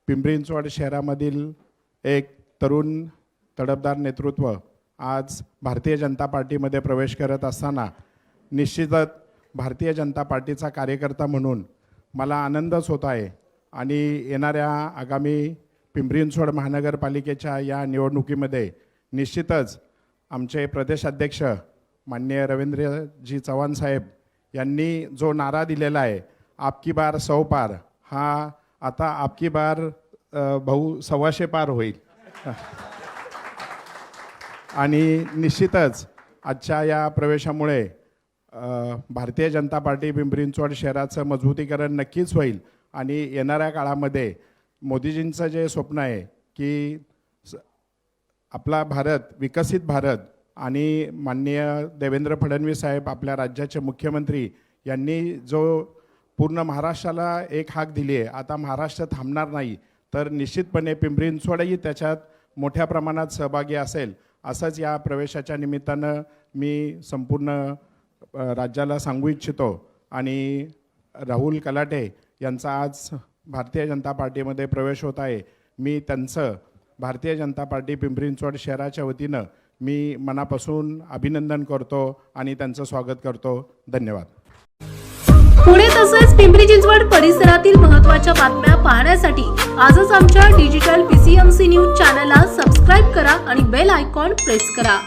पिंपरी चिंचवड शहरामधील एक तरुण तडफदार नेतृत्व आज भारतीय जनता पार्टीमध्ये प्रवेश करत असताना निश्चितच भारतीय जनता पार्टीचा कार्यकर्ता म्हणून मला आनंदच होत आहे आणि येणाऱ्या आगामी पिंपरी चिंचवड महानगरपालिकेच्या या निवडणुकीमध्ये निश्चितच आमचे प्रदेशाध्यक्ष माननीय रवींद्रजी चव्हाण साहेब यांनी जो नारा दिलेला आहे आपकी बार 100 पार, हा आता आपकी बार भाऊ 125 पार होईल आणि निश्चितच आजच्या या प्रवेशामुळे भारतीय जनता पार्टी पिंपरी चिंचवड शहराचं मजबूतीकरण नक्कीच होईल आणि येणाऱ्या काळामध्ये मोदीजींचं जे स्वप्न आहे की आपला भारत विकसित भारत आणि माननीय देवेंद्र फडणवीस साहेब आपल्या राज्याचे मुख्यमंत्री यांनी जो पूर्ण महाराष्ट्राला एक हाक दिली आहे, आता महाराष्ट्र थांबणार नाही तर निश्चितपणे पिंपरी चिंचवडही त्याच्यात मोठ्या प्रमाणात सहभागी असेल असंच या प्रवेशाच्या निमित्तानं मी संपूर्ण राज्याला सांगू इच्छितो। आणि राहुल कलाटे यांचा आज भारतीय जनता पार्टीमध्ये प्रवेश होत आहे। मी त्यांचं भारतीय जनता पार्टी पिंपरी चिंचवड शहराच्या वतीनं मी मनापासून अभिनंदन करतो आणि त्यांचं स्वागत करतो। धन्यवाद। पुणे तसेच पिंपरी चिंचवड परिसरातील महत्त्वाच्या बातम्या पाहण्यासाठी आजच आमच्या डिजिटल PCMC न्यूज चॅनलला सबस्क्राइब करा आणि बेल आयकॉन प्रेस करा।